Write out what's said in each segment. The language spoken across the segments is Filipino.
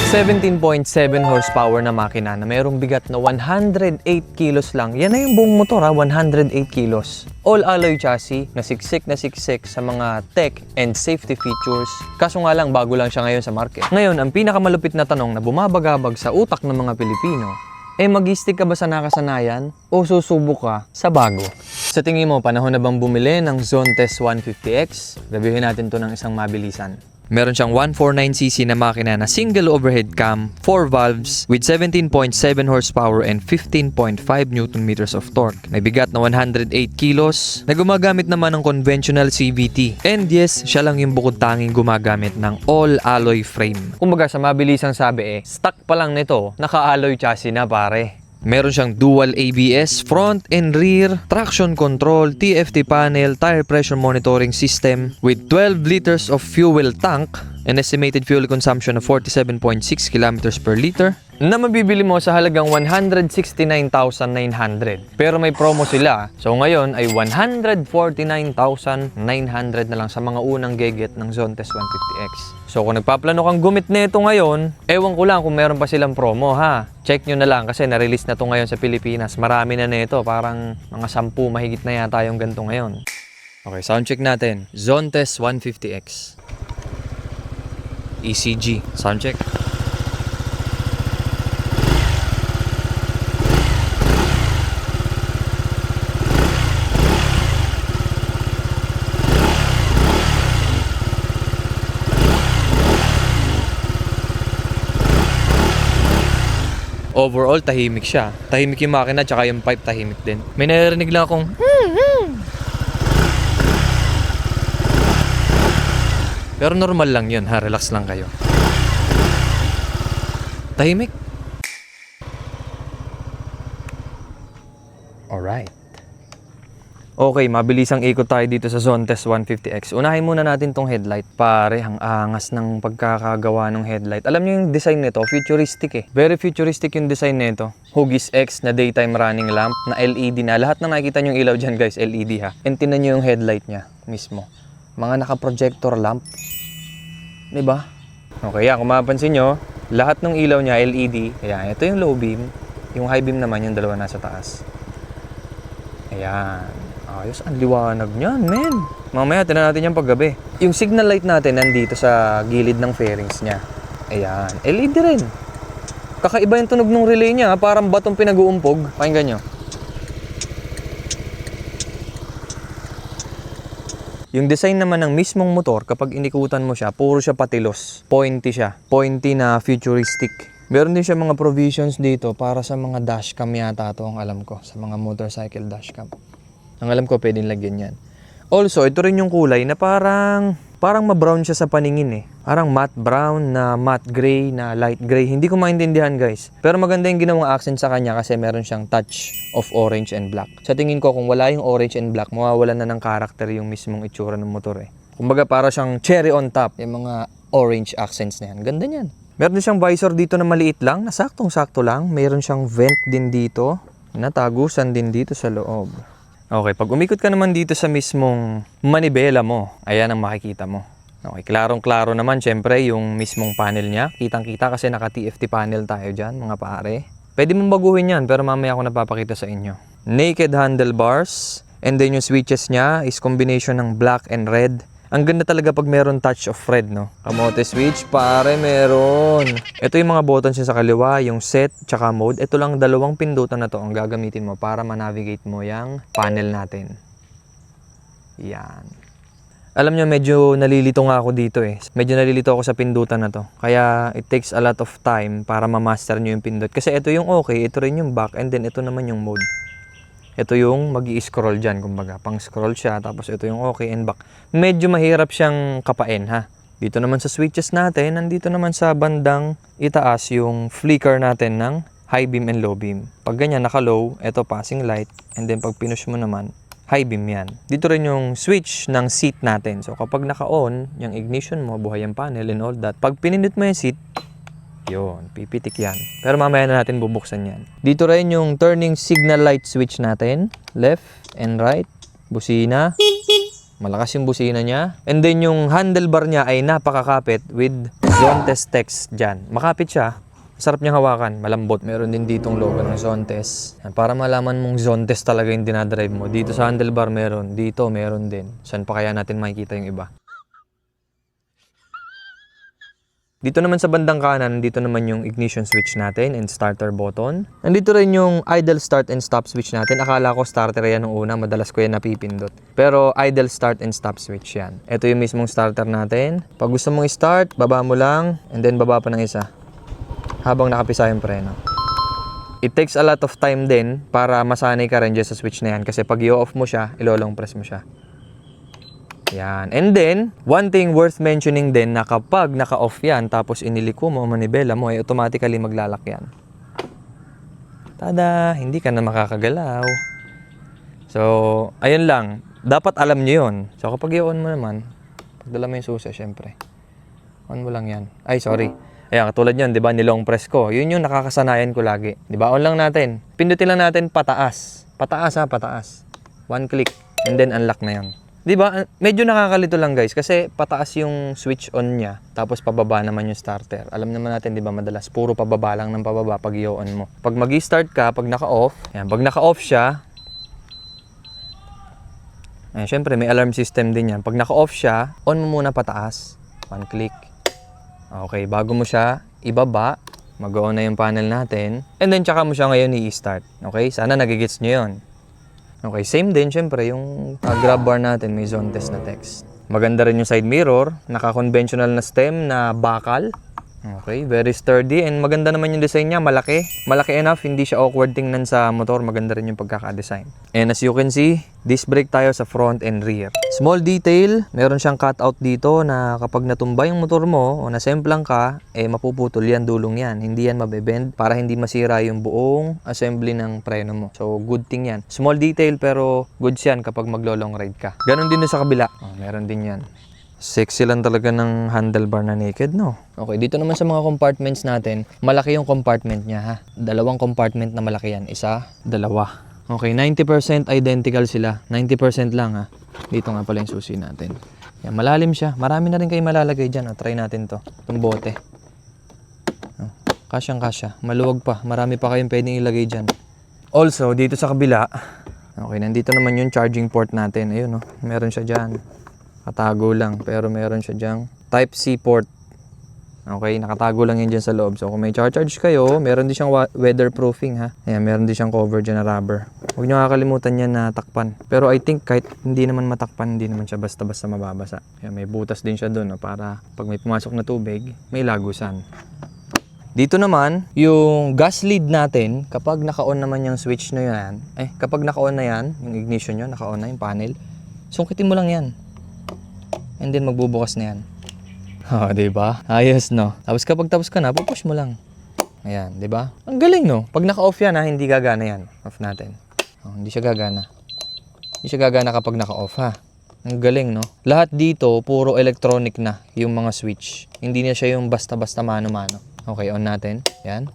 17.7 horsepower na makina na mayroong bigat na 108 kilos lang. Yan na yung buong motor 108 kilos. All alloy chassis na siksik sa mga tech and safety features. Kaso nga lang, bago lang siya ngayon sa market. Ngayon, ang pinakamalupit na tanong na bumabagabag sa utak ng mga Pilipino, mag-stick ka ba sa nakasanayan o susubok ka sa bago? Sa tingin mo, panahon na bang bumili ng Zontes 150X? Reviewin natin to ng isang mabilisan. Meron siyang 149cc na makina na single overhead cam, 4 valves with 17.7 horsepower and 15.5 Nm of torque. May bigat na 108 kilos na gumagamit naman ng conventional CVT. And yes, siya lang yung bukod tanging gumagamit ng all-alloy frame. Kumbaga sa mabilisang sabi stock pa lang nito, naka-alloy chassis na pare. Meron siyang dual ABS, front and rear, traction control, TFT panel, tire pressure monitoring system with 12 liters of fuel tank, an estimated fuel consumption of 47.6 kilometers per liter, na mabibili mo sa halagang 169,900. Pero may promo sila. So ngayon ay 149,900 na lang sa mga unang geget ng Zontes 150X. So kung nagpaplano kang gumit nito ngayon, ewan ko lang kung meron pa silang promo ha. Check nyo na lang kasi na-release na to ngayon sa Pilipinas. Marami na nito, parang mga 10 mahigit na yata yung ganito ngayon. Okay, sound check natin. Zontes 150X. ECG, sound check. Overall, tahimik siya. Tahimik yung makina, tsaka yung pipe tahimik din. May narinig lang akong pero normal lang yun ha, relax lang kayo. Tahimik. Alright. Okay, mabilisang ikot tayo dito sa Zontes 150X. Unahin muna natin tong headlight. Pare, ang angas ng pagkakagawa ng headlight. Alam niyo yung design nito, futuristic Very futuristic yung design nito. Huggies X na daytime running lamp, na LED na. Lahat na nakikita nyo yung ilaw dyan guys, LED ha. And tinan nyo yung headlight niya mismo. Mga naka-projector lamp. Diba? Okay, yan. Kung mapapansin nyo, lahat ng ilaw niya LED. Ayan, ito yung low beam. Yung high beam naman, yung dalawa nasa taas. Ayan. Ayos, ang liwanag niyan, men. Mamaya, tinan natin yung paggabi. Yung signal light natin nandito sa gilid ng fairings niya. Ayan, LED rin. Kakaiba yung tunog ng relay niya, parang batong pinag-uumpog. Pakinggan nyo. Yung design naman ng mismong motor, kapag inikutan mo siya, puro siya patilos. Pointy siya. Pointy na futuristic. Meron din siya mga provisions dito para sa mga dashcam yata ito, ang alam ko. Sa mga motorcycle dashcam. Ang alam ko, pwedeng lagyan yan. Also, ito rin yung kulay na parang ma-brown siya sa paningin Parang matte brown na matte gray na light gray. Hindi ko maintindihan guys. Pero maganda yung ginawang accent sa kanya kasi meron siyang touch of orange and black. Sa tingin ko, kung wala yung orange and black, mawawalan na ng character yung mismong itsura ng motor Kumbaga para siyang cherry on top. Yung mga orange accents na yan. Ganda niyan. Meron din siyang visor dito na maliit lang. Na saktong-sakto lang. Meron siyang vent din dito. Natagusan din dito sa loob. Okay, pag umikot ka naman dito sa mismong manibela mo, ayan ang makikita mo. Okay, klarong-klaro naman syempre yung mismong panel niya. Kitang-kita kasi naka-TFT panel tayo dyan, mga pare. Pwede mong baguhin yan, pero mamaya ako napapakita sa inyo. Naked handlebars, and then yung switches niya is combination ng black and red. Ang ganda talaga pag meron touch of red, no? Kamote switch, pare, meron. Ito yung mga buttons niya sa kaliwa, yung set, tsaka mode. Ito lang dalawang pindutan na to ang gagamitin mo para ma-navigate mo yung panel natin. Yan. Alam nyo, medyo nalilito nga ako dito Medyo nalilito ako sa pindutan na to. Kaya it takes a lot of time para ma-master nyo yung pindot. Kasi ito yung okay, ito rin yung back, and then ito naman yung mode. Ito yung mag-i-scroll dyan, kumbaga. Pang-scroll siya, tapos ito yung okay and back. Medyo mahirap siyang kapain, ha? Dito naman sa switches natin, nandito naman sa bandang itaas yung flicker natin ng high beam and low beam. Pag ganyan, naka-low, ito passing light. And then pag pinush mo naman, high beam yan. Dito rin yung switch ng seat natin. So kapag naka-on, yung ignition mo, buhay ang panel and all that. Pag pinindot mo yung seat, yun, pipitik yan. Pero mamaya na natin bubuksan yan. Dito rin yung turning signal light switch natin. Left and right. Busina. Malakas yung busina niya. And then yung handlebar niya ay napakakapit with Zontes text dyan. Makapit siya. Sarap niyang hawakan, malambot. Meron din ditong logo ng Zontes. Para malaman mong Zontes talaga yung dinadrive mo. Dito sa handlebar meron, dito meron din. Saan pa kaya natin makikita yung iba? Dito naman sa bandang kanan, dito naman yung ignition switch natin and starter button. Nandito rin yung idle start and stop switch natin. Akala ko starter yan nung una, madalas ko yan napipindot. Pero idle start and stop switch yan. Ito yung mismong starter natin. Pag gusto mong i-start, baba mo lang and then baba pa ng isa. Habang nakapisa yung preno. It takes a lot of time din para masanay ka rin dyan sa switch na yan. Kasi pag i-off mo siya, ilo-long press mo siya. Yan. And then, one thing worth mentioning din na kapag naka-off yan, tapos iniliko mo, manibela mo, ay automatically maglalak yan. Tada! Hindi ka na makakagalaw. So, ayun lang. Dapat alam nyo yun. So, kapag i-on mo naman, pagdala mo yung susi, syempre. On mo lang yan. Ay, sorry. Ayan, katulad yun, di ba, nilong press ko. Yun yung nakakasanayan ko lagi. Di ba, on lang natin. Pindutin lang natin pataas. Pataas ha, pataas. One click. And then, unlock na yun. Di ba? Medyo nakakalito lang guys kasi pataas yung switch on niya tapos pababa naman yung starter. Alam naman natin di ba madalas puro pababa lang ng pababa pag i-on mo. Pag magi-start ka, pag naka-off, ayan, pag naka-off siya, ayan, syempre may alarm system din yan. Pag naka-off siya, on mo muna pataas. One click. Okay, bago mo siya ibaba, mag-on na yung panel natin. And then tsaka mo siya ngayon i-start. Okay, sana nagigits nyo yun. Okay, same din, syempre, yung grab bar natin, may Zontes na text. Maganda rin yung side mirror, naka-conventional na stem na bakal. Okay, very sturdy and maganda naman yung design niya, malaki. Malaki enough, hindi siya awkward tingnan sa motor, maganda rin yung pagkaka-design. And as you can see, disc brake tayo sa front and rear. Small detail, meron siyang cutout dito na kapag natumba yung motor mo o nasemplang ka, mapuputol yan, dulong yan. Hindi yan mabebend para hindi masira yung buong assembly ng preno mo. So, good thing yan. Small detail pero goods yan kapag maglo-long ride ka. Ganon din sa kabila. Meron din yan. Sexy lang talaga ng handlebar na naked, no? Okay, dito naman sa mga compartments natin, malaki yung compartment niya, ha? Dalawang compartment na malaki yan. Isa, dalawa. Okay, 90% identical sila. 90% lang, ha? Dito nga pala yung susi natin. Yan, malalim siya. Marami na rin kayo malalagay dyan. Try natin to. Itong bote. Kasyang-kasya. Maluwag pa. Marami pa kayong pwedeng ilagay dyan. Also, dito sa kabila, okay, nandito naman yung charging port natin. Ayun, no? Meron siya dyan. Nakatago lang, pero meron siya dyang Type-C port. Okay, nakatago lang yan dyan sa loob. So, kung may charge kayo, meron din siyang weatherproofing, ha. Ayan, meron din siyang cover dyan na rubber. Huwag nyo kakalimutan yan na takpan. Pero I think kahit hindi naman matakpan, hindi naman siya basta-basta mababasa. Ayan, may butas din siya doon, no, para pag may pumasok na tubig, may lagusan. Dito naman, yung gas lead natin, kapag naka-on naman yung switch na yan, kapag naka-on na yan, yung ignition nyo, naka-on na yung panel, sungkitin mo lang yan. And then magbubukas na yan. Diba? Ayos, no? Tapos kapag tapos ka na, pupush mo lang. Ayan, diba? Ang galing, no? Pag naka-off yan, hindi gagana yan. Off natin. Hindi siya gagana. Hindi siya gagana kapag naka-off, ha? Ang galing, no? Lahat dito, puro electronic na yung mga switch. Hindi na siya yung basta-basta mano-mano. Okay, on natin. Yan.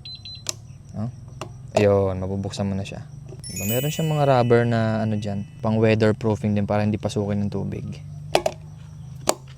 Ayun, mabubuksan mo na siya. Diba? Meron siyang mga rubber na ano dyan, pang weatherproofing din para hindi pasukin ng tubig.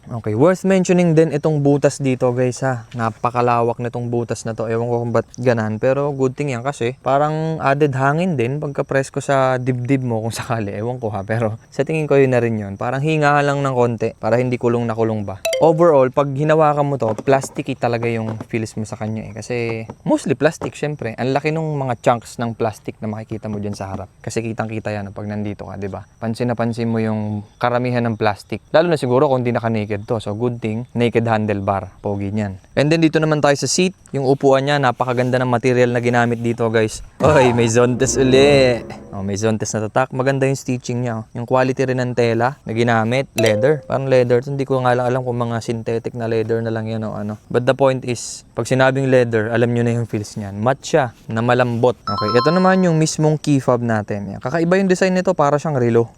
Okay, worth mentioning din itong butas dito guys, ha. Napakalawak na itong butas na to. Ewan ko kung ba't ganan, pero good thing yan kasi parang added hangin din pagka press ko sa dibdib mo kung sakali. Ewan ko ha, pero sa tingin ko yun na rin yun. Parang hinga lang ng konti para hindi kulong na kulong ba. Overall, pag hinawakan mo to, plasticky talaga yung feels mo sa kanya kasi mostly plastic syempre. Ang laki nung mga chunks ng plastic na makikita mo dyan sa harap. Kasi kitang-kita yan pag nandito ka, di ba? Pansin na pansin mo yung karamihan ng plastic. Lalo na siguro kung di naka-naked to. So, good thing, naked handlebar. Pogi niyan. And then, dito naman tayo sa seat. Yung upuan niya, napakaganda ng material na ginamit dito, guys. Oy, may Zontes uli. May Zontes na tatak. Maganda yung stitching niya. Yung quality rin ng tela na ginamit. Leather. Parang leather. Hindi ko nga lang alam kung mga synthetic na leather na lang yan o ano. But the point is, pag sinabing leather, alam nyo na yung feels niyan. Matte siya, na malambot. Okay, ito naman yung mismong key fob natin. Yan. Kakaiba yung design nito, para siyang relo.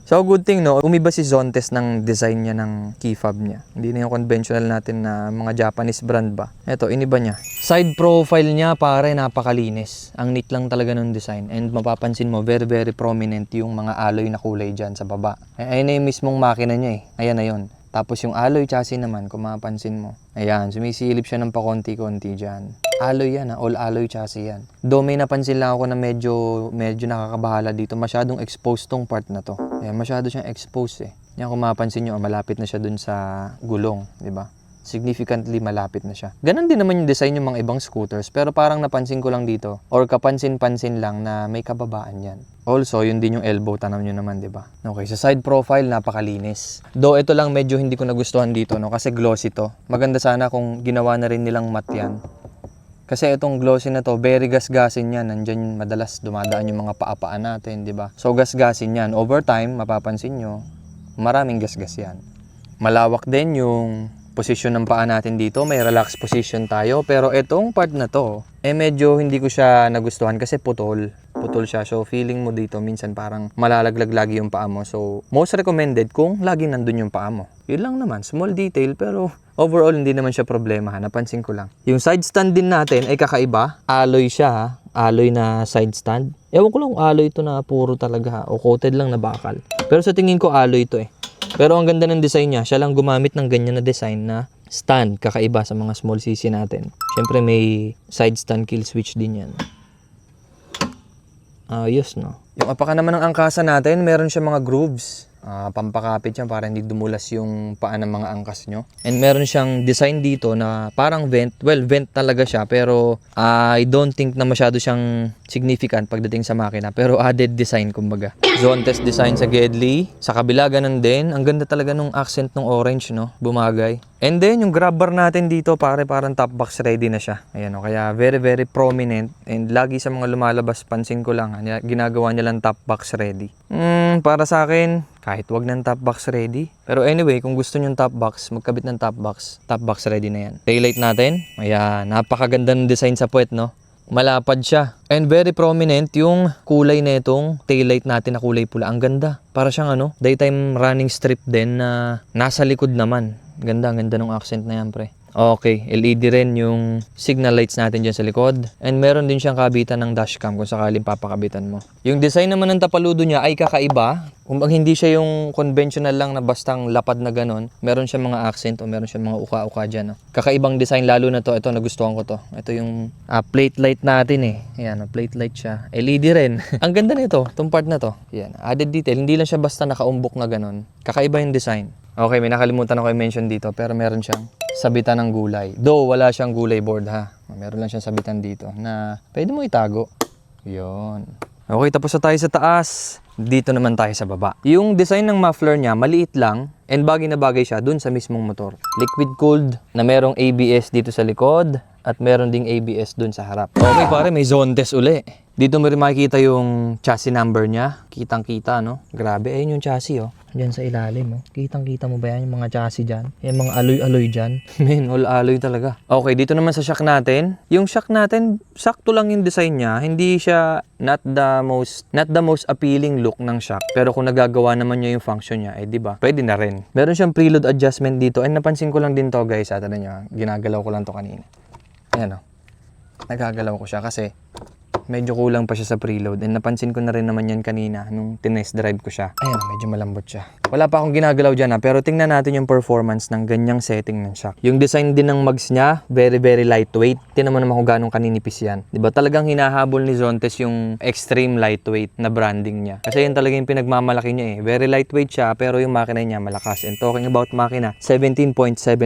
So, good thing, no? Umiba si Zontes ng design niya ng key fob niya. Hindi na yung conventional natin na mga Japanese brand ba. Ito, iniba niya. Side profile niya, pare, napakalinis. Ang neat lang talaga ng design. And mapapansin mo, very, very prominent yung mga alloy na kulay dyan sa baba. Ayun na yung mismong makina niya, eh. Ayan na yun. Tapos yung alloy chassis naman, kung mapapansin mo, ayan, sumisilip siya ng pakonti-konti dyan. Alloy yan, all alloy chassis yan. Though may napansin lang ako na medyo nakakabahala dito, masyadong exposed tong part na to. Ayan, masyado siyang exposed eh. Yan, kung mapapansin nyo, malapit na siya dun sa gulong, di ba? Significantly malapit na siya. Ganon din naman yung design yung mga ibang scooters, pero parang napansin ko lang dito, or kapansin-pansin lang na may kababaan yan. Also, yun din yung elbow, tanaw nyo naman, di ba? Okay, sa side profile, napakalinis. Though ito lang medyo hindi ko nagustuhan dito, no? Kasi glossy to. Maganda sana kung ginawa na rin nilang matte yan. Kasi itong glossy na to, very gasgasin yan. Nandyan madalas dumadaan yung mga paapaan natin, di ba? So, gasgasin yan. Over time, mapapansin nyo, maraming gasgas yan. Malawak din yung position ng paa natin dito, may relaxed position tayo, pero itong part na to, medyo hindi ko siya nagustuhan kasi putol siya, so feeling mo dito minsan parang malalaglag lagi yung paa mo, so most recommended kung laging nandun yung paa mo. Yun lang naman, small detail, pero overall hindi naman siya problema, napansin ko lang. Yung side stand din natin ay kakaiba, alloy siya ha, alloy na side stand. Ewan ko lang kung alloy ito na puro talaga ha, o coated lang na bakal, pero sa tingin ko alloy ito eh. Pero ang ganda ng design niya, siya lang gumamit ng ganyan na design na stand, kakaiba sa mga small cc natin. Siyempre may side stand kill switch din yan. Ayos no. Yung apaka naman ng angkasa natin, meron siya mga grooves. Pampakapit yan para hindi dumulas yung paa ng mga angkas nyo. And meron siyang design dito na parang vent. Well, vent talaga siya, pero I don't think na masyado siyang significant pagdating sa makina. Pero added design kumbaga. Zone test design sa Gedli. Sa kabila ganun din. Ang ganda talaga nung accent ng orange, no? Bumagay. And then yung grab bar natin dito, parang top box ready na siya. Ayan o, kaya very very prominent. And lagi sa mga lumalabas, pansin ko lang, ginagawa niya lang top box ready. Para sa akin, kahit wag ng top box ready. Pero anyway, kung gusto nyo top box, magkabit ng top box ready na yan. Taillight natin, ayan, napakaganda ng design sa puwet, no? Malapad siya. And very prominent yung kulay na itong taillight natin na kulay pula. Ang ganda. Para siyang daytime running strip din na nasa likod naman. Ganda ng accent na yan, pre. Okay, LED rin yung signal lights natin dyan sa likod. And meron din siyang kabitan ng dashcam kung sakaling papakabitan mo. Yung design naman ng tapaludo niya ay kakaiba. Kung hindi siya yung conventional lang na bastang lapad na ganon, meron siya mga accent o meron siya mga uka-uka dyan. No? Kakaibang design lalo na to. Ito, nagustuhan ko to. Ito yung plate light natin eh. Ayan, plate light siya. LED rin. Ang ganda nito, itong part na to. Ayan, added detail. Hindi lang siya basta nakaumbok na ganon. Kakaiba yung design. Okay, may nakalimutan ako i-mention dito pero meron siyang sabitan ng gulay. Though wala siyang gulay board ha. Meron lang siyang sabitan dito na pwede mo itago. Yun. Okay, tapos na tayo sa taas. Dito naman tayo sa baba. Yung design ng muffler niya, maliit lang and bagay na bagay siya dun sa mismong motor. Liquid cooled na merong ABS dito sa likod at meron ding ABS dun sa harap. Okay pare, may zone test uli. Dito mo rin makikita yung chassis number niya. Kitang-kita, no? Grabe, ayun yung chassis, oh. Diyan sa ilalim, oh. Kitang-kita mo ba yan? Yung mga chassis dyan? Yung mga alloy-alloy dyan? Men, all alloy talaga. Okay, dito naman sa shock natin. Yung shock natin, sakto lang yung design niya. Hindi siya not the most appealing look ng shock. Pero kung nagagawa naman niya yung function niya, di ba? Pwede na rin. Meron siyang preload adjustment dito. And napansin ko lang din to, guys. Atan niyo, ginagalaw ko lang to kanina. Ayan, oh. Nagagalaw ko siya kasi medyo kulang pa siya sa preload. And napansin ko na rin naman yan kanina nung tinest drive ko siya. Ayan, medyo malambot siya. Wala pa akong ginagalaw dyan pero tingnan natin yung performance ng ganyang setting ng shock. Yung design din ng mags niya, very very lightweight. Tingnan mo naman kung gano'ng kaninipis yan. Diba talagang hinahabol ni Zontes yung extreme lightweight na branding niya. Kasi yun talaga yung pinagmamalaki niya eh. Very lightweight siya pero yung makina niya malakas. And talking about makina, 17.7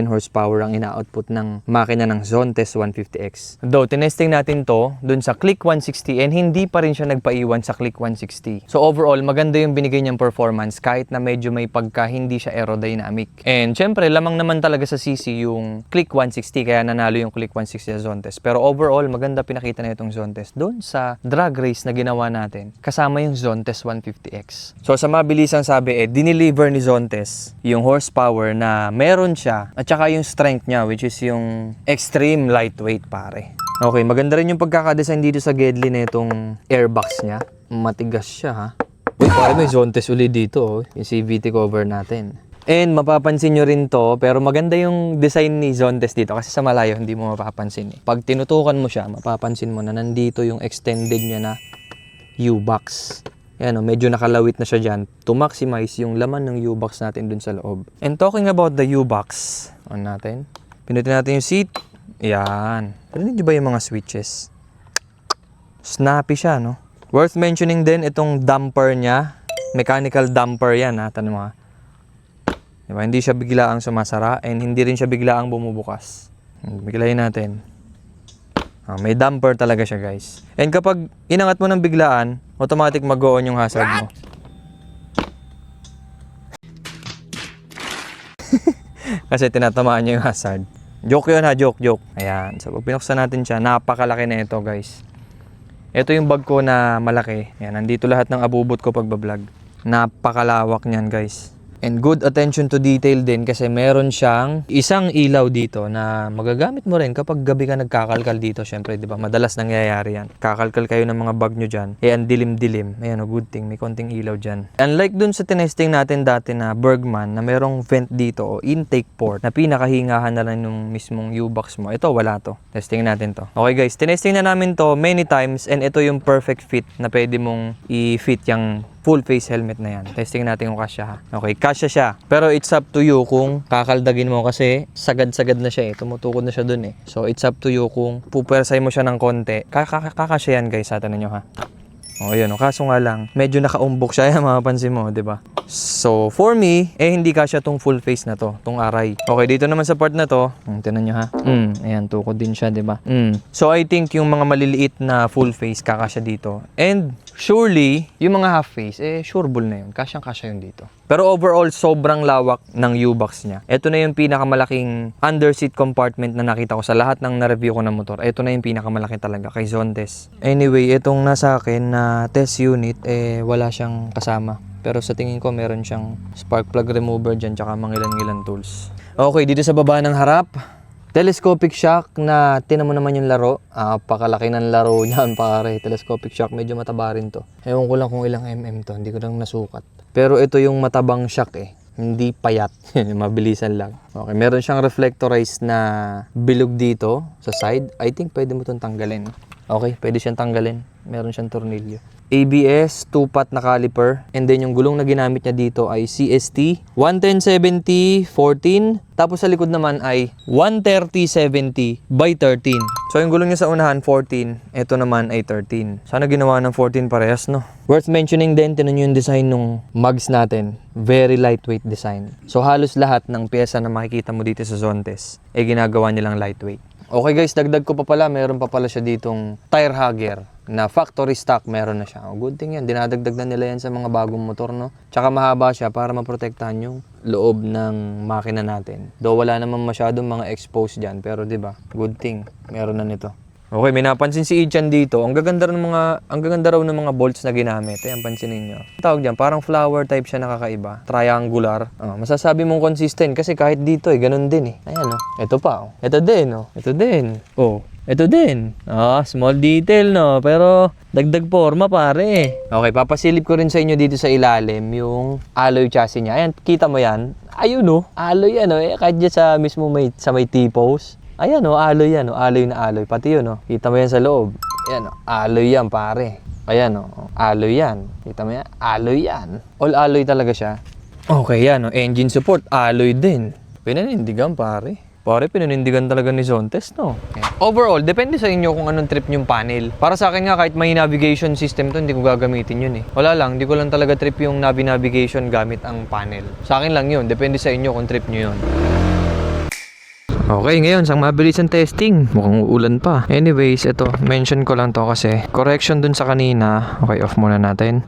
horsepower ang ina-output ng makina ng Zontes 150X. Though, tinesting natin to dun sa Click 160 and hindi pa rin siya nagpaiwan sa Click 160. So overall, maganda yung binigay niyang performance kahit na medyo may pagka hindi siya aerodynamic. And syempre, lamang naman talaga sa CC yung Click 160 kaya nanalo yung Click 160 sa Zontes. Pero overall, maganda pinakita na itong Zontes doon sa drag race na ginawa natin kasama yung Zontes 150X. So sa mabilisang sabi dineliver ni Zontes yung horsepower na meron siya at saka yung strength niya which is yung extreme lightweight pare. Okay, maganda rin yung pagkakadesign dito sa Gedli na itong airbox niya. Matigas siya ha. Uy, pare may Zontes ulit dito oh. Yung CVT cover natin. And mapapansin nyo rin to, pero maganda yung design ni Zontes dito kasi sa malayo hindi mo mapapansin eh. Pag tinutukan mo siya, mapapansin mo na nandito yung extended niya na U-box. Ayan, medyo nakalawit na siya dyan to maximize yung laman ng U-box natin dun sa loob. And talking about the U-box, on natin. Pinutin natin yung seat. Ayan. Narinig nyo ba yung mga switches? Snappy siya, no? Worth mentioning din itong damper niya. Mechanical damper yan, ha? Tanong mo, ha? Diba? Hindi siya biglaang sumasara and hindi rin siya biglaang bumubukas. Biglayin natin. May damper talaga siya, guys. And kapag inangat mo ng biglaan, automatic mag-on yung hazard mo. Kasi tinatamaan niya yung hazard. Joke yun, ha? Joke. Ayan. So, pag pinuksan natin siya, napakalaki na ito, guys. Ito yung bag ko na malaki. Ayan, nandito lahat ng abubot ko pagbablog. Napakalawak niyan, guys. And good attention to detail din kasi meron siyang isang ilaw dito na magagamit mo rin kapag gabi ka nagkakalkal dito. Syempre, di ba? Madalas nangyayari yan. Kakalkal kayo ng mga bag nyo dyan. Ang dilim-dilim. Ayan, good thing. May konting ilaw dyan. Unlike dun sa tinesting natin dati na Bergman na merong vent dito o intake port na pinakahingahan na lang yung mismong U-box mo. Ito, wala to. Testing natin to. Okay guys, tinesting na namin to many times and ito yung perfect fit na pwede mong i-fit yung full face helmet na yan. Testing natin kung kasya, ha. Okay, kasya siya. Pero it's up to you kung kakaldagin mo kasi sagad-sagad na siya, eh. Tumutukod na siya dun, eh. So it's up to you kung pupersay mo siya ng konti. Kakasya yan, guys. Satan ninyo, ha. O, yun. Kaso nga lang, medyo nakaumbok siya. Yan, mapapansin mo, di ba? So, for me, hindi kasya tong full face na to. Tong aray. Okay, dito naman sa part na to. Tignan nyo, ha. Ayan, tukod din siya, di ba? So, I think yung mga maliliit na full face, kakasya dito. And, surely, yung mga half face, sureable na yun. Kasyang-kasya yun dito. Pero overall, sobrang lawak ng U-box niya. Ito na yung pinakamalaking underseat compartment na nakita ko sa lahat ng na-review ko ng motor. Ito na yung pinakamalaki talaga kay Zontes. Anyway, itong nasa akin na test unit, wala siyang kasama. Pero sa tingin ko, meron siyang spark plug remover dyan, tsaka mangilan-ngilan tools. Okay, dito sa baba ng harap, telescopic shock na tinan mo naman yung laro. Pakalaki ng laro niyan, pare. Telescopic shock, medyo mataba rin to. Ewan ko lang kung ilang mm to, hindi ko lang nasukat. Pero ito yung matabang shock, hindi payat. Mabilisan lang. Okay, meron siyang reflectorized na bilog dito sa side. I think pwede mo itong tanggalin. Okay, pwede siyang tanggalin. Meron siyang tornilyo. ABS, 2-pot na caliper. And then yung gulong na ginamit niya dito ay CST 110/70/14. Tapos sa likod naman ay 130/70/13. So yung gulong niya sa unahan 14, ito naman ay 13. Sana ginawa ng 14 parehas, no? Worth mentioning din, tinan nyo yung design ng mugs natin. Very lightweight design. So halos lahat ng pyesa na makikita mo dito sa Zontes ginagawa nilang lightweight. Okay guys, dagdag ko pa pala, meron pa pala siya ditong tire hugger na factory stock, meron na siya. Good thing yan, dinadagdag na nila yan sa mga bagong motor, no? Tsaka mahaba siya para maprotektahan yung loob ng makina natin. Though wala naman masyadong mga exposed dyan, pero 'di ba? Good thing, meron na nito. Okay, may napansin si Ichan dito. Ang gaganda raw ng mga bolts na ginamit. Ayan, pansinin nyo. Tawag dyan, parang flower type siya, nakakaiba. Triangular. Masasabi mong consistent kasi kahit dito ganun din Ayan Ito pa Ito din Ito din. Ito din. Small detail pero dagdag forma pare. Okay, papasilip ko rin sa inyo dito sa ilalim yung alloy chassis niya. Ayan, kita mo yan. Ayun alloy yan kahit dyan sa mismo sa may T-post. Ayan alloy yan alloy na alloy. Pati yun kita mo yan sa loob. Ayan alloy yan pare. Ayan alloy yan. Kita mo yan, alloy yan. All alloy talaga siya. Okay yan engine support, alloy din. Pinanindigan pare. Pare, pinanindigan talaga ni Zontes, Okay. Overall, depende sa inyo kung anong trip yung panel. Para sa akin nga, kahit may navigation system to, hindi ko gagamitin yun Wala lang, hindi ko lang talaga trip yung navigation gamit ang panel. Sa akin lang yun, depende sa inyo kung trip nyo yun. Okay, ngayon, sang mabilis ang testing. Mukhang uulan pa. Anyways, ito, mention ko lang to kasi correction dun sa kanina. Okay, off muna natin.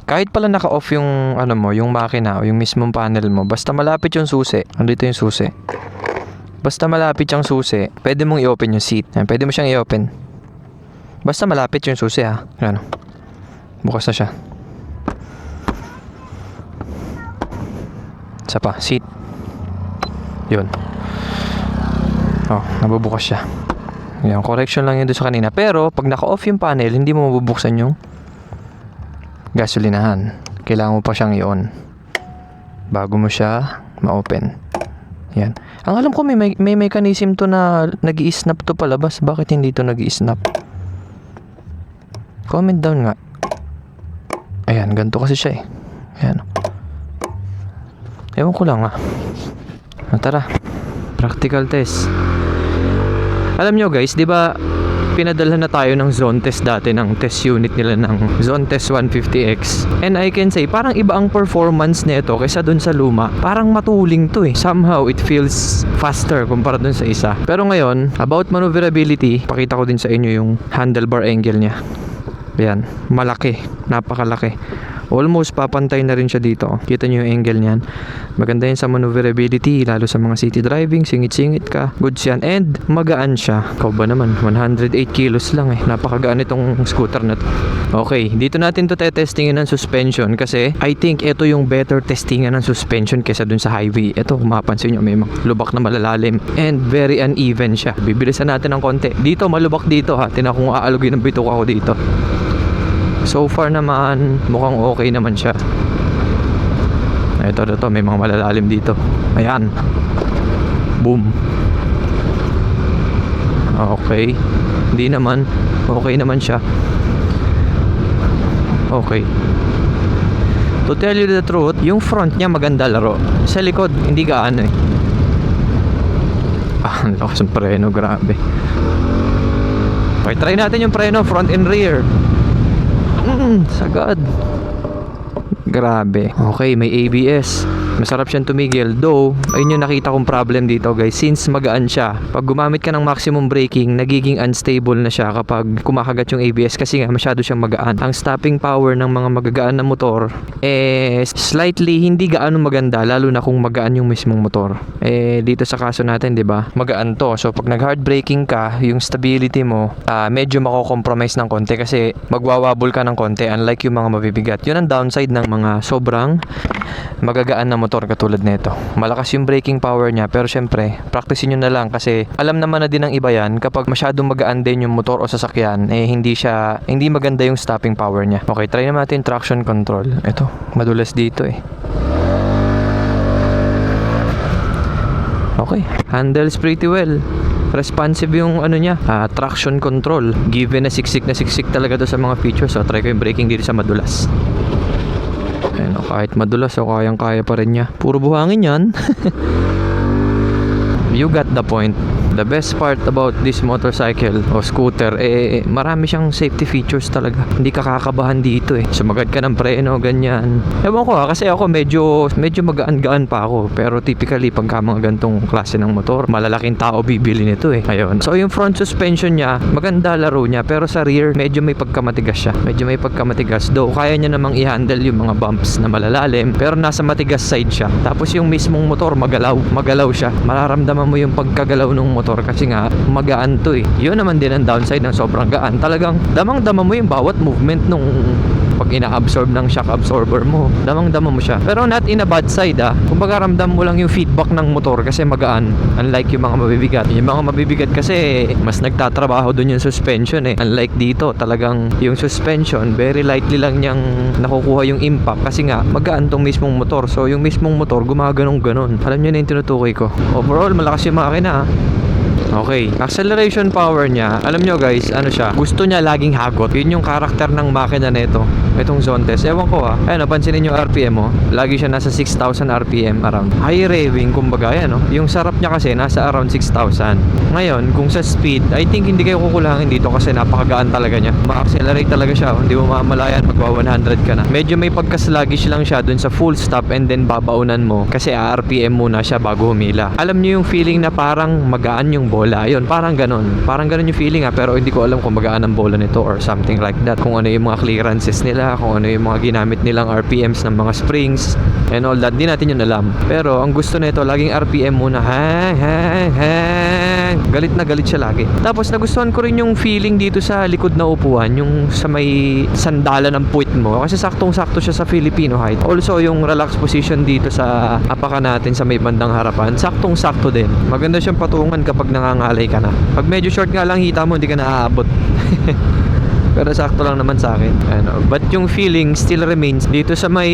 Kahit pala naka-off yung, yung makina o yung mismong panel mo, basta malapit yung susi. Andito yung susi. Basta malapit yung susi, pwede mong i-open yung seat. Pwede mo siyang i-open. Basta malapit yung susi, Ayan. Bukas na siya. Isa pa, seat. Yun. Nabubukas siya. Yan, correction lang yun doon sa kanina. Pero, pag naka-off yung panel, hindi mo mabubuksan yung gasolinahan. Kailangan mo pa siyang i-on bago mo siya ma-open. Yan. Ang alam ko, may mechanism to na nag-i-snap to palabas. Bakit hindi to nag-i-snap? Comment down nga. Ayan, ganito kasi siya eh. Ayan. Ewan ko lang tara. Practical test. Alam nyo guys, di ba pinadala na tayo ng zone test dati ng test unit nila ng Zone Test 150X. And I can say, parang iba ang performance nito kaysa dun sa luma. Parang matuling to eh. Somehow, it feels faster kumpara dun sa isa. Pero ngayon, about maneuverability, pakita ko din sa inyo yung handlebar angle niya. Ayan, malaki. Napakalaki. Almost papantay na rin siya dito. Kita nyo yung angle niyan. Maganda yan sa maneuverability, lalo sa mga city driving, singit-singit ka. Goods yan. And magaan siya. Ikaw ba naman? 108 kilos lang eh. Napakagaan itong scooter na to. Okay, dito natin to testingin ng suspension kasi I think ito yung better testingan ng suspension kaysa dun sa highway. Ito, kung mapapansin nyo, may mga lubak na malalalim and very uneven siya. Bibilisan natin ng konti. Dito, malubak dito ha. Tinan kung aalugin ng bitok ako dito. So far naman, mukhang okay naman siya. Ito, may mga malalalim dito. Ayan. Boom. Okay. Hindi naman. Okay naman siya. Okay. To tell you the truth, yung front niya maganda laro. Sa likod, hindi gaano eh. Ang lakas ng preno, grabe. Okay, try natin yung preno, front and rear. Sagad. Grabe. Okay, may ABS. Masarap siyang tumigil. Though, ayun yung nakita kong problem dito guys. Since magaan siya, pag gumamit ka ng maximum braking, nagiging unstable na siya kapag kumakagat yung ABS kasi nga masyado siyang magaan. Ang stopping power ng mga magagaan na motor slightly hindi gaano maganda, lalo na kung magaan yung mismong motor. Dito sa kaso natin, 'di ba? Magaan to. So pag nag-hard braking ka, yung stability mo medyo mako-compromise ng konti kasi magwawabol ka ng konti unlike yung mga mabibigat. Yun ang downside ng mga sobrang magagaan na motor katulad nito. Malakas yung braking power niya pero syempre, practicein nyo na lang kasi alam naman na din ng iba yan kapag masyadong magaan din yung motor o sasakyan hindi maganda yung stopping power niya. Okay, try naman natin traction control. Ito, madulas dito eh. Okay, handles pretty well. Responsive yung niya, traction control. Given na siksik talaga to sa mga features. So try ko yung braking dito sa madulas. Ayun, kahit madulas kayang-kaya pa rin niya. Puro buhangin yan. You got the point. The best part about this motorcycle o scooter, marami siyang safety features talaga. Hindi ka kakabahan dito eh. Sumagad ka ng preno, ganyan. Ewan ko kasi ako medyo magaan-gaan pa ako. Pero typically, pagka mga gantong klase ng motor, malalaking tao bibili nito eh. Ayun. So yung front suspension niya, maganda laro niya. Pero sa rear, medyo may pagkamatigas siya. Though, kaya niya namang i-handle yung mga bumps na malalalim. Pero nasa matigas side siya. Tapos yung mismong motor, magalaw siya. Mararamdaman mo yung pagkagalaw ng motor kasi nga magaan to eh. Yun naman din ang downside ng sobrang gaan. Talagang damang-dama mo yung bawat movement nung pag ina-absorb ng shock absorber mo. Damang-dama mo siya. Pero not in a bad side Kumbaga ramdam mo lang yung feedback ng motor kasi magaan. Unlike yung mga mabibigat. Yung mga mabibigat kasi mas nagtatrabaho dun yung suspension eh. Unlike dito, talagang yung suspension very lightly lang niyang nakukuha yung impact kasi nga magaan tong mismong motor. So yung mismong motor gumaganong-ganon. Alam niyo na yung tinutukoy ko. Overall, malakas yung makina Okay, acceleration power niya, alam nyo guys, siya, gusto niya laging hagot. Yun yung karakter ng makina nito. Itong zone test, ewan ko ayun, napansinin yung RPM mo, lagi siya nasa 6,000 RPM around. High revving, kumbaga, yung sarap niya kasi nasa around 6,000. Ngayon, kung sa speed, I think hindi kayo kukulangin dito kasi napakagaan talaga niya. Ma-accelerate talaga siya, hindi mo mamalayan, magwa 100 ka na. Medyo may pagka-sluggish lang siya dun sa full stop and then babaunan mo kasi RPM muna siya bago humila. Alam niyo yung feeling na parang magaan yung bola. Ayun, parang ganun yung feeling pero hindi ko alam kung magaan ang bola nito or something like that. Kung ano yung mga clearances nila, kung ano yung mga ginamit nilang RPMs ng mga springs and all that, di natin yun alam. Pero ang gusto nito, laging RPM muna. Galit na galit siya lagi. Tapos nagustuhan ko rin yung feeling dito sa likod na upuan, yung sa may sandalan ng puwit mo kasi saktong-sakto siya sa Filipino height. Also yung relax position dito sa apaka natin sa may bandang harapan, saktong-sakto din. Maganda siyang patungan kapag nangangalay ka na. Pag medyo short nga lang hita mo, hindi ka naaabot. Pero sakto lang naman sa akin. Ano, but yung feeling still remains dito sa may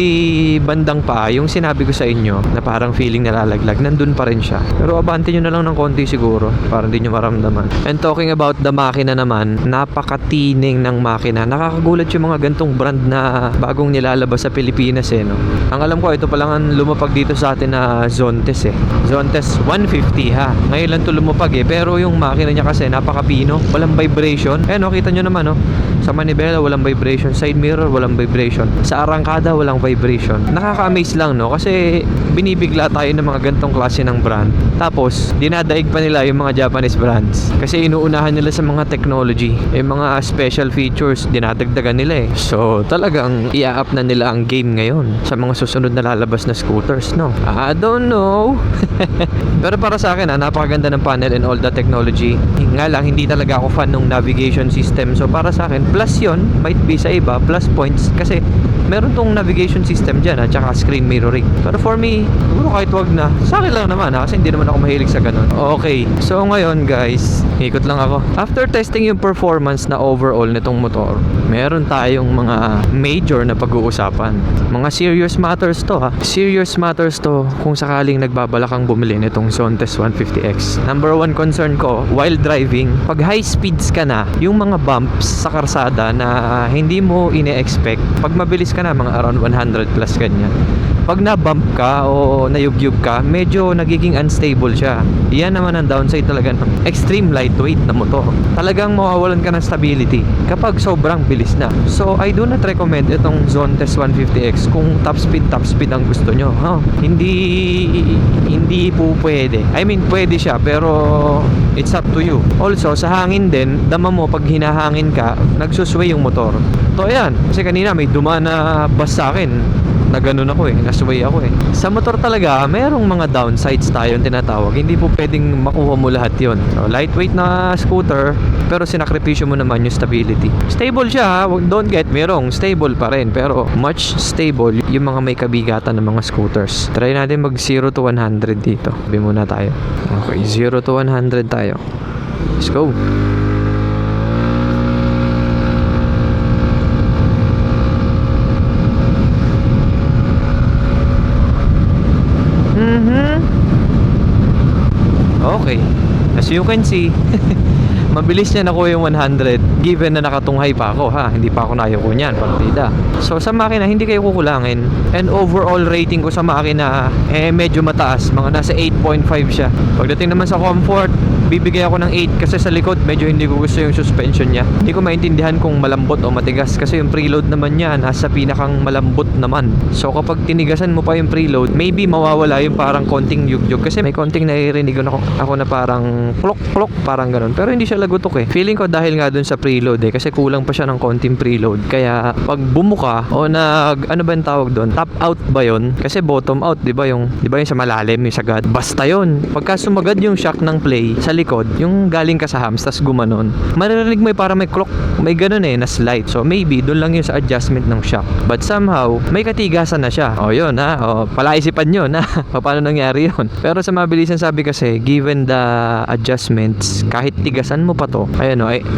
bandang paa, yung sinabi ko sa inyo na parang feeling nalalaglag, nandun pa rin siya. Pero abante nyo na lang ng konti siguro para hindi nyo maramdaman. And talking about the makina naman, napakatining ng makina. Nakakagulat yung mga gantong brand na bagong nilalabas sa Pilipinas no. Ang alam ko, ito pa lang ang lumapag dito sa atin na Zontes Zontes 150 ha. Ngayon lang to lumapag pero yung makina niya kasi napakapino. Walang vibration. Kita nyo naman sa manibela walang vibration, side mirror walang vibration, sa arangkada walang vibration. Nakaka-amaze lang kasi binibigla tayo ng mga gantong klase ng brand. Tapos dinadaig pa nila yung mga Japanese brands kasi inuunahan nila sa mga technology, yung mga special features dinadagdagan nila So talagang i-up na nila ang game ngayon sa mga susunod na lalabas na scooters, no? I don't know. Pero para sa akin napakaganda ng panel and all the technology. Nga lang hindi talaga ako fan ng navigation system. So para sa akin plus yon, might be sa iba plus points kasi meron tong navigation system dyan at saka screen mirroring. Pero for me, siguro kahit wag na. Sa akin lang naman kasi hindi naman ako mahilig sa ganun. Okay, so ngayon guys, ikot lang ako. After testing yung performance na overall nitong motor, meron tayong mga major na pag-uusapan. Mga serious matters to Serious matters to kung sakaling nagbabalak kang bumili nitong Zontes 150X. Number one concern ko, while driving, pag high speeds ka na, yung mga bumps sa karsada na hindi mo ine-expect, pag mabilis ka na, mga around 100 plus ganyan, pag na-bump ka o nayugyug ka, medyo nagiging unstable siya. Yan naman ang downside talaga ng extreme lightweight na motor. Talagang mawawalan ka ng stability kapag sobrang bilis na. So, I do not recommend itong Zontes 150X kung top speed ang gusto nyo. Hindi po pwede. I mean, pwede siya pero it's up to you. Also, sa hangin din, dama mo pag hinahangin ka, nagsusway yung motor. So, ayan. Kasi kanina may dumaan na bus sa akin. Na ganun ako nasway ako Sa motor talaga, merong mga downsides tayong tinatawag. Hindi po pwedeng makuha mo lahat yon. So, lightweight na scooter, pero sinakripisyo mo naman yung stability. Stable siya, don't get me wrong, stable pa rin, pero much stable yung mga may kabigatan ng mga scooters. Try natin mag 0 to 100 dito. Sabi muna tayo. Okay, 0 to 100 tayo. Let's go. Okay, as you can see, mabilis niya nakuha yung 100 given na nakatunghay pa ako hindi pa ako nayoko niyan, partida. So sa makina hindi kayo kukulangin, and overall rating ko sa makina medyo mataas, mga nasa 8.5 siya. Pagdating naman sa comfort, bibigay ako ng 8 kasi sa likod medyo hindi ko gusto yung suspension niya. Hindi ko maintindihan kung malambot o matigas kasi yung preload naman niya nasa pinakang malambot naman. So kapag tinigasan mo pa yung preload, maybe mawawala yung parang konting yugyug kasi may konting naririnig ako na parang plok parang ganun. Pero hindi siya lagutok Feeling ko dahil nga dun sa preload kasi kulang pa siya ng konting preload. Kaya pag bumuka o ano ba yung tawag doon? Top out ba yun? Kasi bottom out, di ba yung sa malalim, yung sagad. Basta yun. Pagka sumagad yung shock ng play sa likod, yung galing ka sa hams, tas gumanon, maririnig mo para may clock, may ganun na slide. So maybe doon lang yun sa adjustment ng shock. But somehow, may katigasan na siya. Yun palaisipan nyo na paano nangyari yun. Pero sa mabilisan sabi kasi, given the adjustments, kahit tigasan mo pa to,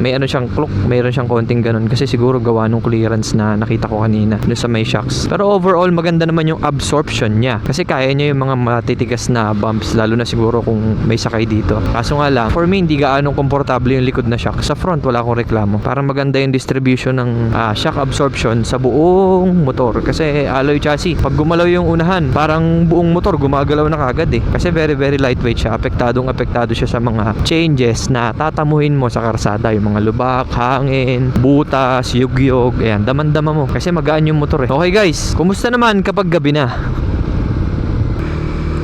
may siyang clock, mayroon siyang konting ganun kasi siguro gawa nung clearance na nakita ko kanina doon sa may shocks. Pero overall, maganda naman yung absorption niya kasi kaya niya yung mga matitigas na bumps, lalo na siguro kung may sakay dito. Kaso nga lang, for me, hindi gaanong komportable yung likod na shock. Sa front, wala akong reklamo. Parang maganda yung distribution ng shock absorption sa buong motor. Kasi alloy chassis, pag gumalaw yung unahan, parang buong motor gumagalaw na kagad Kasi very very lightweight siya. Apektado siya sa mga changes na tatamuhin mo sa karsada. Yung mga lubak, hangin, butas, yugyog. Ayan, daman-dama mo. Kasi magaan yung motor Okay guys, kumusta naman kapag gabi na?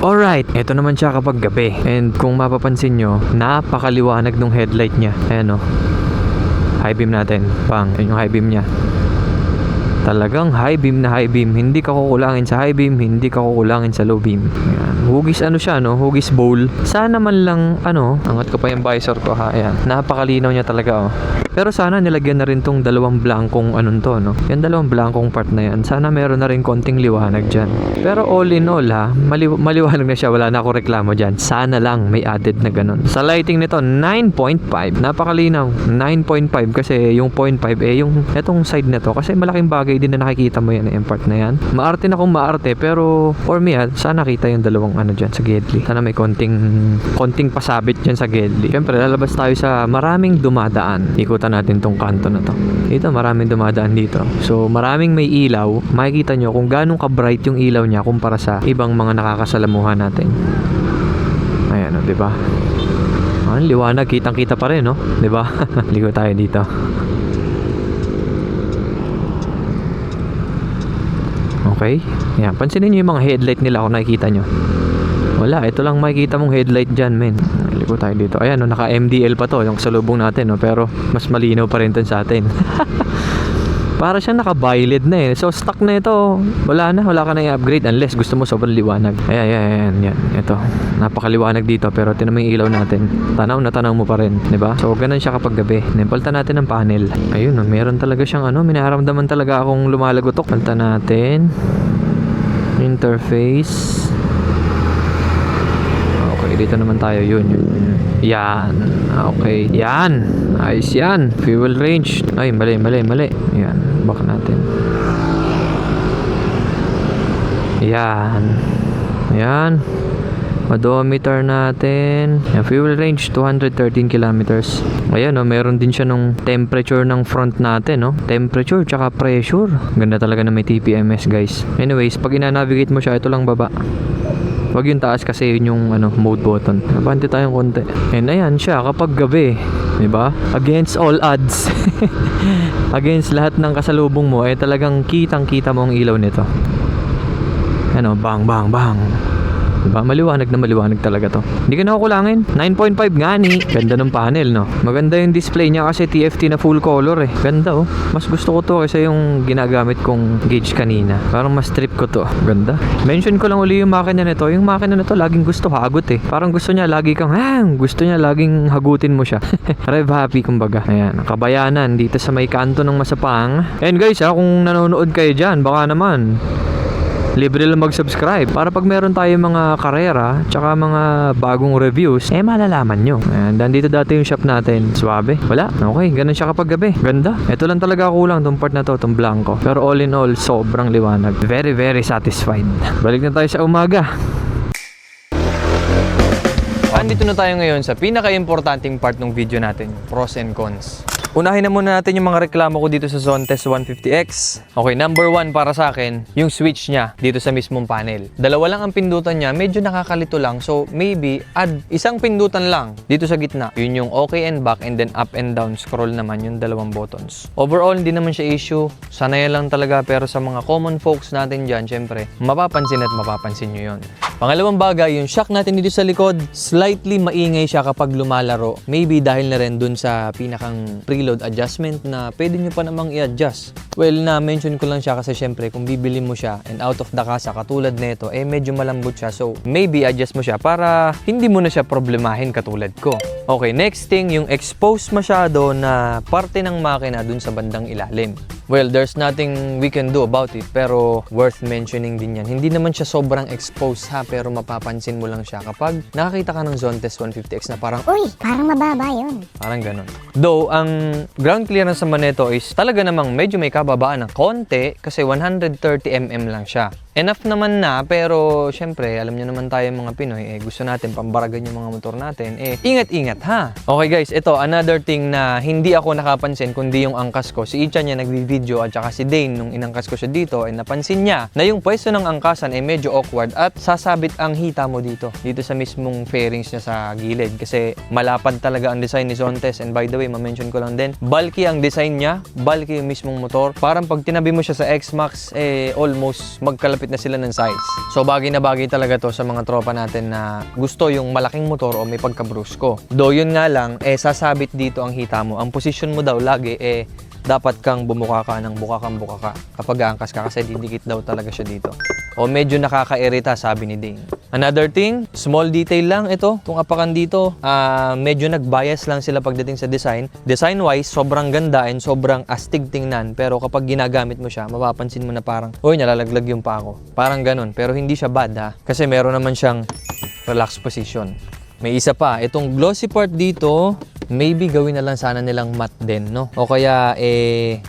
Alright, ito naman siya kapag gabi. And kung mapapansin nyo, napakaliwanag ng headlight niya. Ayan high beam natin. Yun yung high beam niya. Talagang high beam na high beam. Hindi ka kukulangin sa high beam, hindi ka kukulangin sa low beam. Ayan. Hugis siya hugis bowl. Sana man lang angat ko pa yung visor ko Ayan. Napakalinaw niya talaga Pero sana nilagyan na rin tong dalawang blankong anong to, no? Yung dalawang blankong part na yan, sana meron na rin konting liwanag dyan. Pero all in all ha, maliwanag na siya, wala na ako reklamo dyan. Sana lang may added na ganun. Sa lighting nito, 9.5. Napakalinaw. 9.5 kasi yung 0.5 yung etong side na to. Kasi malaking bagay din na nakikita mo yan, yung part na yan. Maarte na kung maarte, pero for me sana kita yung dalawang ano dyan sa Gedli. Sana may konting pasabit dyan sa Gedli. Siyempre, lalabas tayo sa maraming dumadaan. Ikutan natin tong kanto na to. Dito, maraming dumadaan dito. So, maraming may ilaw. Makikita nyo kung ganong ka-bright yung ilaw niya kumpara sa ibang mga nakakasalamuhan natin. Ayan, o, diba? Ang liwanag, kitang-kita pa rin, no? Diba? Ligo tayo dito. Okay. Ayan, pansinin nyo yung mga headlight nila kung nakikita nyo. Wala, ito lang makikita mong headlight dyan, men. Ligo tayo dito. Ayan, no, naka-MDL pa to, yung salubong natin, no? Pero mas malinaw pa rin to sa atin. Para siyang naka-violet na eh. So, stock na ito. Wala ka na i-upgrade unless gusto mo sobrang liwanag. Ayan. Ito. Napakaliwanag dito pero tinan mo yung ilaw natin. Tanaw na tanaw mo pa rin. Diba? So, ganun siya kapag gabi. Palta natin ng panel. Ayun, meron talaga siyang minaramdaman talaga akong lumalagotok. Palta natin. Interface. Okay, dito naman tayo. Yun. Yan. Okay. Yan. Ayos yan. Fuel range. Ay, mali. Yan. Back natin. Yan. Odometer natin. Yan. Fuel range 213 kilometers. Ayan, no, meron din siya nung temperature ng front natin, no? Temperature tsaka pressure. Ganda talaga na may TPMS, guys. Anyways, pag ina-navigate mo siya, ito lang baba. Wag yung taas kasi yun yung mode button. Napanti tayong konti. And ayan siya kapag gabi, 'di ba? Against all odds. Against lahat ng kasalubong mo, talagang kitang-kita mo ang ilaw nito. Bang. Diba? Maliwanag talaga to. Hindi ka nakukulangin. 9.5 nga ni. Ganda ng panel, no? Maganda yung display niya kasi TFT na full color eh. Ganda, oh. Mas gusto ko to kaysa yung ginagamit kong gauge kanina. Parang mas trip ko to. Ganda. Mention ko lang uli yung makina nito. Yung makina nito laging gusto hagot eh. Parang gusto niya laging hagutin mo siya. Rev happy kumbaga. Ayan. Kabayanan dito sa may kanto ng Masapang. And guys, kung nanonood kayo dyan, baka naman libre lang mag-subscribe para pag meron tayong mga karera tsaka mga bagong reviews, malalaman nyo. And dito dati yung shop natin. Swabe. Wala. Okay. Ganun siya kapag gabi. Ganda. Ito lang talaga kulang tong part na to, tong blanco. Pero all in all, sobrang liwanag. Very, very satisfied. Balik na tayo sa umaga. Andito na tayo ngayon sa pinaka-importanting part ng video natin, pros and cons. Unahin na muna natin yung mga reklamo ko dito sa Zontes 150X. Okay, number 1 para sa akin, yung switch niya dito sa mismong panel. Dalawa lang ang pindutan niya, medyo nakakalito lang. So, maybe add isang pindutan lang dito sa gitna. Yun yung okay and back and then up and down scroll naman yung dalawang buttons. Overall, hindi naman siya issue. Sanayan lang talaga pero sa mga common folks natin dyan, syempre, mapapansin nyo yun. Pangalawang bagay, yung shock natin dito sa likod, slightly maingay siya kapag lumalaro. Maybe dahil na rin dun sa pinakang preload adjustment na pwede nyo pa namang i-adjust. Well, na-mention ko lang siya kasi syempre kung bibili mo siya and out of the casa katulad nito, medyo malambot siya. So, maybe adjust mo siya para hindi mo na siya problemahin katulad ko. Okay, next thing, yung exposed masyado na parte ng makina dun sa bandang ilalim. Well, there's nothing we can do about it pero worth mentioning din yan. Hindi naman siya sobrang exposed ha, pero mapapansin mo lang siya kapag nakakita ka ng Zontes 150X na parang, uy, parang mababa yun. Parang ganun. Though, ang ground clearance naman nito is talaga namang medyo may kababaan ng konti kasi 130mm lang siya. Enough naman na, pero syempre, alam nyo naman tayo mga Pinoy, gusto natin pambaragan yung mga motor natin, ingat-ingat ha. Okay guys, ito, another thing na hindi ako nakapansin, kundi yung angkas ko. Si Icha niya nagvi-video at saka si Dane, nung inangkas ko siya dito, napansin niya na yung pwesto ng angkasan medyo awkward at sasabit ang hita mo dito sa mismong fairings niya sa gilid. Kasi malapad talaga ang design ni Zontes. And by the way, ma-mention ko lang din, bulky ang design niya, bulky yung mismong motor. Parang pag tinabi mo siya sa X-Max, almost magkalapit na sila ng size. So bagay na bagay talaga to sa mga tropa natin na gusto yung malaking motor o may pagkabrusko. Though yun nga lang, sasabit dito ang hita mo. Ang position mo daw lagi, dapat kang bumuka ka ng buka ka kapag aangkas ka kasi didikit daw talaga siya dito. O medyo nakakairita, sabi ni Dane. Another thing, small detail lang ito. Itong apakan dito, medyo nag-bias lang sila pagdating sa design. Design-wise, sobrang ganda and sobrang astig tingnan. Pero kapag ginagamit mo siya, mapapansin mo na parang, uy, nalalaglag yung pa ako. Parang ganun. Pero hindi siya bad ha. Kasi meron naman siyang relax position. May isa pa, itong glossy part dito, maybe gawin na lang sana nilang matte din, no? O kaya,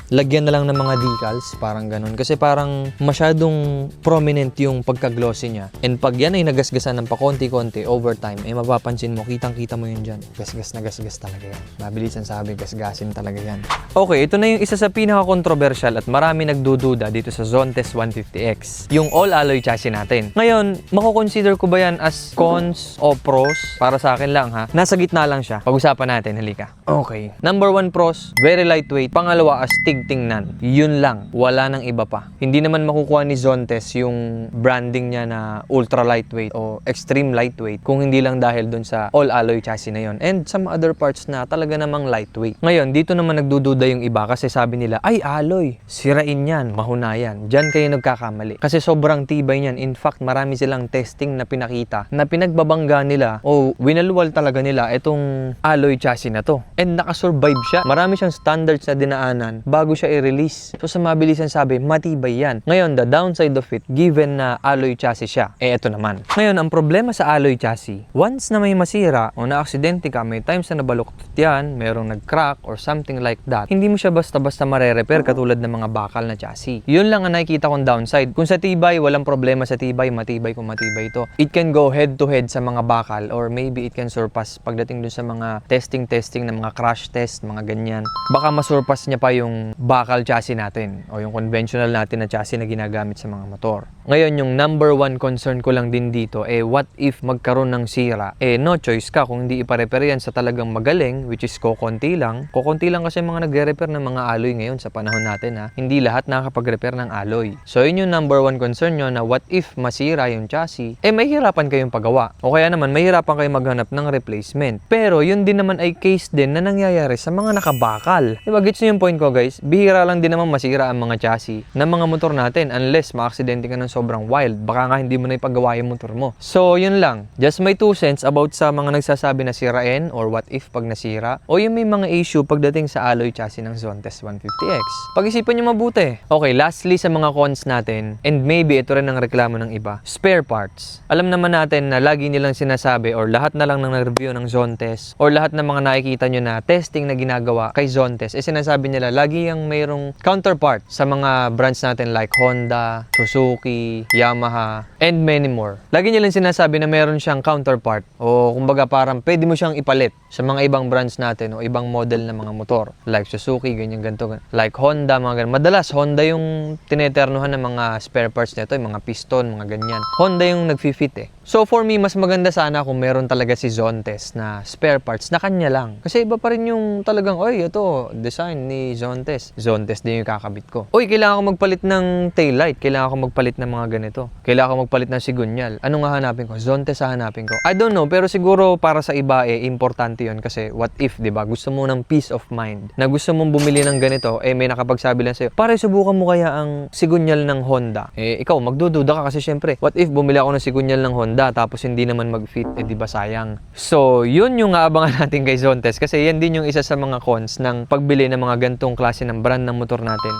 lagyan na lang ng mga decals, parang ganun. Kasi parang masyadong prominent yung pagka-glossy niya. And pag yan ay nagasgasan ng pakonti-konti over time, mapapansin mo, kitang-kita mo yun dyan. Gasgas na gasgas talaga yan. Mabilisan sabi, gasgasin talaga yan. Okay, ito na yung isa sa pinaka-controversial at marami nagdududa dito sa Zontes 150X. Yung all-alloy chassis natin. Ngayon, makukonsider ko ba yan as cons o pros? Para sa akin lang ha. Nasa gitna lang siya. Pag-usapan natin, halika. Okay. Number 1 pros, very lightweight. Pangalawa, astig tingnan. Yun lang. Wala nang iba pa. Hindi naman makukuha ni Zontes yung branding niya na ultra lightweight o extreme lightweight kung hindi lang dahil dun sa all-alloy chassis na yun. And some other parts na talaga namang lightweight. Ngayon, dito naman nagdududa yung iba kasi sabi nila, ay alloy, sirain yan, mahunayan. Diyan kayo nagkakamali. Kasi sobrang tibay niyan. In fact, marami silang testing na pinakita na pinagbabangga nila o winaluwal talaga nila itong alloy chassis na to. And nakasurvive siya. Marami siyang standards na dinaanan bago siya i-release. So sa mabilisan sabi, matibay yan. Ngayon, the downside of it, given na alloy chassis siya, eto naman. Ngayon, ang problema sa alloy chassis, once na may masira o na-aksidente ka, may times na nabaluktot yan, merong nag-crack or something like that, hindi mo siya basta-basta mare-repair katulad ng mga bakal na chassis. Yun lang ang nakikita kong downside. Kung sa tibay, walang problema sa tibay, matibay kung matibay ito. It can go head-to-head sa mga bakal or maybe it can surpass pagdating dun sa mga testing ng mga crash test, mga ganyan. Baka masurpass niya pa yung bakal chassis natin o yung conventional natin na chassis na ginagamit sa mga motor. Ngayon, yung number 1 concern ko lang din dito, what if magkaroon ng sira? No choice ka kung hindi ipa-repair yan sa talagang magaling, which is kokonti lang. Kokonti lang kasi mga nagre-repair ng mga alloy ngayon sa panahon natin ha. Hindi lahat nakakapag-repair ng alloy. So, yun yung number 1 concern nyo na what if masira yung chassis, mahirapan kayong pagawa. O kaya naman, mahirapan kayong maghanap ng replacement. Pero, yun din naman ay case din na nangyayari sa mga nakabakal. Diba, gets nyo yung point ko guys? Bihira lang din naman masira ang mga chassis ng mga motor natin unless ma-aksidente ka ng sobrang wild. Baka nga hindi mo na ipagawa yung motor mo. So, yun lang. Just my 2 cents about sa mga nagsasabi na sirain or what if pag nasira o yung may mga issue pagdating sa alloy chassis ng Zontes 150X. Pag-isipan nyo mabuti. Okay, lastly sa mga cons natin, and maybe ito rin ang reklamo ng iba, spare parts. Alam naman natin na lagi nilang sinasabi or lahat na lang ng review ng Zontes or lahat ng mga nakikita nyo na testing na ginagawa kay Zontes, sinasabi nila lagi yung mayroong counterpart sa mga brands natin like Honda, Suzuki, Yamaha, and many more. Lagi nilang sinasabi na meron siyang counterpart o kumbaga parang pwede mo siyang ipalit sa mga ibang brands natin o ibang model na mga motor like Suzuki, ganyan ganito, like Honda, mga ganyan. Madalas Honda yung tineternuhan ng mga spare parts nito, yung mga piston, mga ganyan. Honda yung nagfi-fit So for me, mas maganda sana kung meron talaga si Zontes na spare parts na kanya lang. Kasi iba pa rin yung talagang, oy, ito, design ni Zontes. Zontes din yung kakabit ko. Oy, kailangan ko magpalit ng taillight. Kailangan ko magpalit ng mga ganito. Kailangan ko magpalit ng sigunyal. Ano nga hanapin ko? Zontes hanapin ko. I don't know, pero siguro para sa iba, importante yun. Kasi what if, di ba? Gusto mo ng peace of mind. Na gusto mong bumili ng ganito, may nakapagsabi lang sa'yo, pare, subukan mo kaya ang sigunyal ng Honda. Ikaw, magdududa ka kasi syempre, what if bumili ako ng sigunyal ng Honda tapos hindi naman mag-fit, di ba sayang? So, yun yung aabangan natin kay Zontes kasi yan din yung isa sa mga cons ng pagbili ng mga gantong klase ng brand ng motor natin,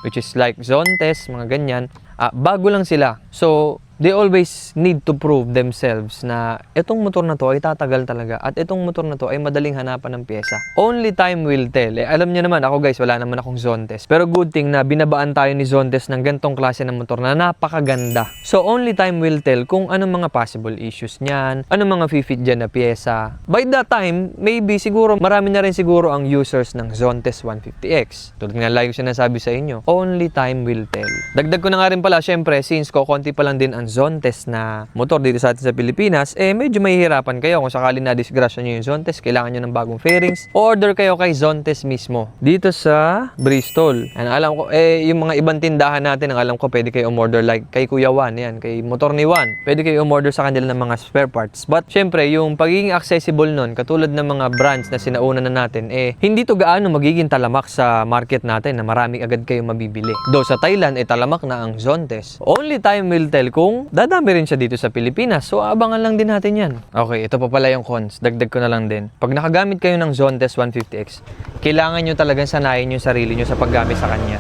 which is like Zontes, mga ganyan. Bago lang sila. So, they always need to prove themselves na itong motor na to ay tatagal talaga at itong motor na to ay madaling hanapan ng pyesa. Only time will tell. Alam niyo naman ako guys, wala naman akong Zontes. Pero good thing na binabaan tayo ni Zontes ng gantong klase ng motor na napakaganda. So only time will tell kung anong mga possible issues niyan, anong mga fit dyan na pyesa. By that time, maybe siguro marami na rin siguro ang users ng Zontes 150X. Tulad nga lagi ko sinasabi sa inyo, only time will tell. Dagdag ko na nga rin pala, syempre, since konti pa lang din ang Zontes na motor dito sa atin sa Pilipinas, medyo mahihirapan kayo kung sakali na disgrasya nyo yung Zontes, kailangan nyo ng bagong fairings, order kayo kay Zontes mismo dito sa Bristol. And alam ko, yung mga ibang tindahan natin, ang alam ko, pwede kayo umorder like kay Kuya Juan, yan, kay Motor ni Juan, pwede kayo umorder sa kanila ng mga spare parts. But syempre, yung pagiging accessible nun, katulad ng mga brands na sinauna na natin, hindi to gaano magiging talamak sa market natin na marami agad kayo mabibili. Do sa Thailand, talamak na ang Zontes. Only time will tell kung kung dadami rin siya dito sa Pilipinas. So, abangan lang din natin yan. Okay, ito pa pala yung cons. Dagdag ko na lang din. Pag nakagamit kayo ng Zontes 150X, kailangan nyo talagang sanayin yung sarili nyo sa paggamit sa kanya.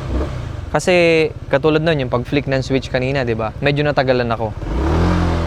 Kasi, katulad nun, yung pag-flick ng switch kanina, di ba? Medyo natagalan ako.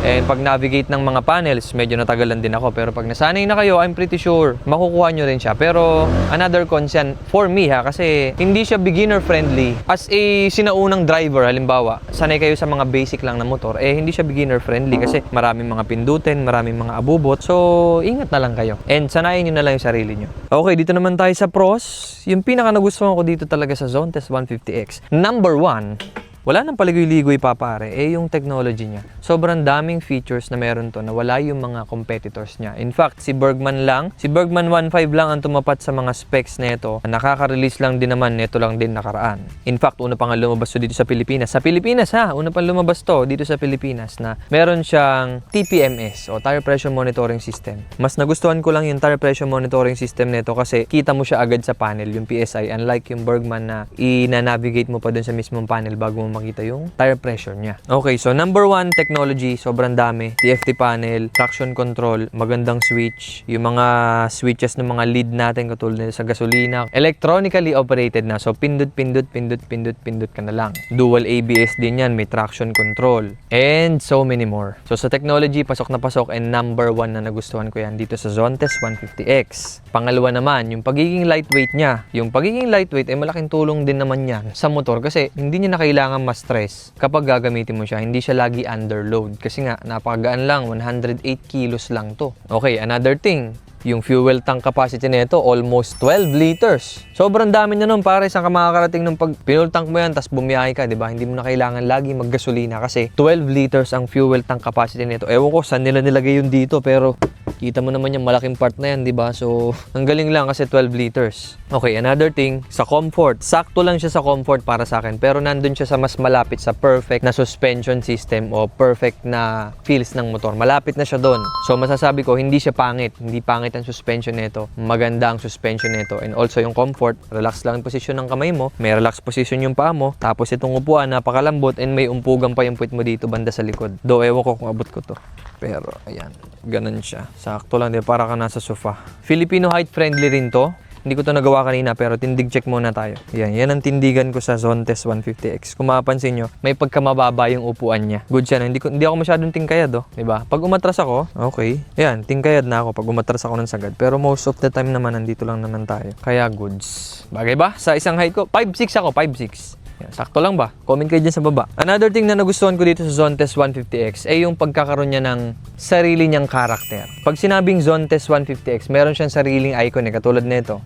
And pag navigate ng mga panels, medyo natagalan din ako. Pero pag nasanay na kayo, I'm pretty sure makukuha nyo rin siya. Pero another cons yan for me ha, kasi hindi siya beginner friendly. As a sinaunang driver, halimbawa, sanay kayo sa mga basic lang na motor, hindi siya beginner friendly kasi maraming mga pindutin, maraming mga abubot. So, ingat na lang kayo. And sanayin nyo na lang yung sarili nyo. Okay, dito naman tayo sa pros. Yung pinaka nagustuhan ko dito talaga sa Zontes 150X. Number 1, wala nang paligoy-ligoy pa pare, yung technology niya. Sobrang daming features na meron to na wala yung mga competitors niya. In fact, si Bergman 1.5 lang ang tumapat sa mga specs nito. Nakaka-release lang din naman, neto lang din nakaraan. In fact, una pa nga lumabas to dito sa Pilipinas. Sa Pilipinas ha, una pa lumabas to dito sa Pilipinas na meron siyang TPMS o Tire Pressure Monitoring System. Mas nagustuhan ko lang yung Tire Pressure Monitoring System nito kasi kita mo siya agad sa panel, yung PSI. Unlike yung Bergman na i-navigate mo pa dun sa mismong panel bago mo makita yung tire pressure niya. Okay, so number 1, technology, sobrang dami. TFT panel, traction control, magandang switch, yung mga switches ng mga lead natin katulad nila sa gasolina, electronically operated na. So pindot ka na lang. Dual ABS din yan, may traction control, and so many more. So sa technology, pasok na pasok, and number 1 na nagustuhan ko yan dito sa Zontes 150X. Pangalawa naman, yung pagiging lightweight niya. Yung pagiging lightweight ay malaking tulong din naman yan sa motor kasi hindi niya na kailangan ma-stress kapag gagamitin mo siya. Hindi siya lagi underload kasi nga napakagaan lang, 108 kilos lang to. Okay, another thing, yung fuel tank capacity nito almost 12 liters. Sobrang dami na nun pare, saan ka makakarating nung pag pinull tank mo yan tapos bumiyahe ka, di ba? Hindi mo na kailangan lagi maggasolina kasi 12 liters ang fuel tank capacity nito. Ewan ko saan nila nilagay yun dito pero kita mo naman yung malaking part na yan, di ba? So, ang galing lang kasi 12 liters. Okay, another thing, sa comfort. Sakto lang siya sa comfort para sa akin, pero nandun siya sa mas malapit sa perfect na suspension system o perfect na feels ng motor. Malapit na siya doon. So, masasabi ko, hindi siya pangit. Hindi pangit ang suspension nito. Maganda ang suspension nito. And also, yung comfort, relax lang yung position ng kamay mo. May relax position yung paa mo. Tapos, itong upuan, napakalambot and may umpugang pa yung puwit mo dito banda sa likod. Do, ewan ko kung abot ko to. Pero, ayan. Ganun siya. Sakto lang din. Para ka nasa sofa. Filipino height friendly rin to. Hindi ko to nagawa kanina pero tindig check muna tayo. Yan ang tindigan ko sa Zontes 150X. Kung mapapansin nyo, may pagkamababa yung upuan niya. Good siya. Hindi ako masyadong tingkayad, oh. Diba? Pag umatras ako, okay. Yan, tingkayad na ako pag umatras ako ng sagad. Pero most of the time naman, nandito lang naman tayo. Kaya goods. Bagay ba? Sa isang height ko, 5'6 ako, 5'6. Yan, sakto lang ba? Comment kayo dyan sa baba. Another thing na nagustuhan ko dito sa Zontes 150X ay yung pagkakaroon niya ng sarili niyang karakter. Pag sinabing Zontes 150X, meron siyang sariling icon katulad nito.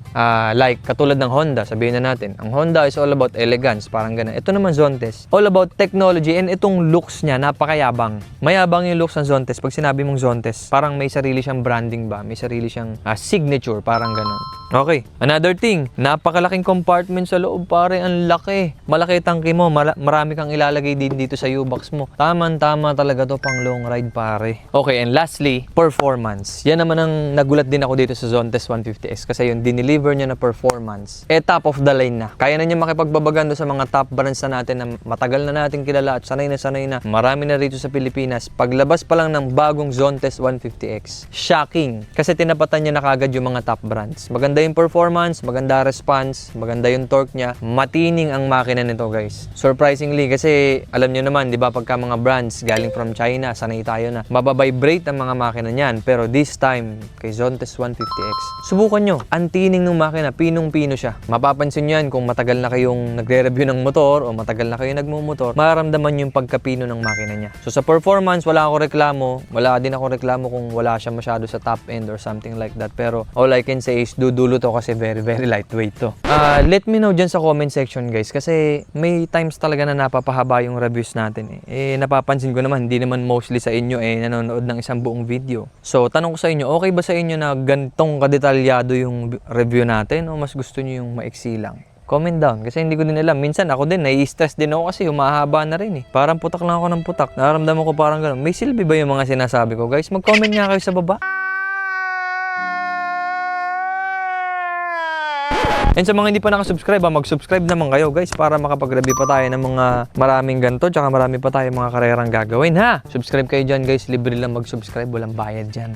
Like, katulad ng Honda, sabihin na natin. Ang Honda is all about elegance, parang ganun. Ito naman Zontes, all about technology, and itong looks niya, napakayabang. Mayabang yung looks ng Zontes. Pag sinabi mong Zontes, parang may sarili siyang branding ba? May sarili siyang signature, parang ganun. Okay, another thing, napakalaking compartment sa loob, pare, ang laki. Malaki tangke mo, marami kang ilalagay din dito sa U-box mo. Tama talaga to pang long ride, pare. Okay, and lastly, performance. Yan naman ang nagulat din ako dito sa Zontes 150X kasi yung dineliver niya na performance, top of the line na. Kaya na niya makipagbabagando sa mga top brands na natin na matagal na natin kilala at sanay na. Marami na rito sa Pilipinas. Paglabas pa lang ng bagong Zontes 150X, shocking. Kasi tinapatan niya na kagad yung mga top brands. Maganda yung performance, maganda response, maganda yung torque niya, matining ang makina nito guys. Surprisingly kasi alam niyo naman, 'di ba, pagka mga brands galing from China, sanay tayo na mababibrate ang mga makina niyan. Pero this time kay Zontes 150X, subukan nyo. Ang tining ng makina, pinong-pino siya. Mapapansin niyo yan kung matagal na kayong nagre-review ng motor o matagal na kayong nagmumotor, mararamdaman yung pagkapino ng makina niya. So sa performance, wala ako reklamo. Wala din ako reklamo kung wala siya masyado sa top end or something like that. Pero all I can say is dudulo to kasi very lightweight to. Let me know dyan sa comment section guys kasi may times talaga na napapahaba yung reviews natin napapansin ko naman, hindi naman mostly sa inyo nanonood ng isang buong video. So tanong ko sa inyo, okay ba sa inyo na gantong kadetalyado yung review natin o mas gusto niyo yung maiksi lang? Comment down kasi hindi ko din alam. Minsan ako din, nai-stress din ako kasi humahaba na rin Parang putak lang ako ng putak. Nararamdaman ko parang gano'n. May silbi ba yung mga sinasabi ko? Guys, mag-comment nga kayo sa baba. And sa mga hindi pa nakasubscribe, mag-subscribe naman kayo guys para makapag-review pa tayo ng mga maraming ganito, tsaka marami pa tayo mga karerang gagawin ha. Subscribe kayo dyan guys, libre lang mag-subscribe, walang bayad dyan.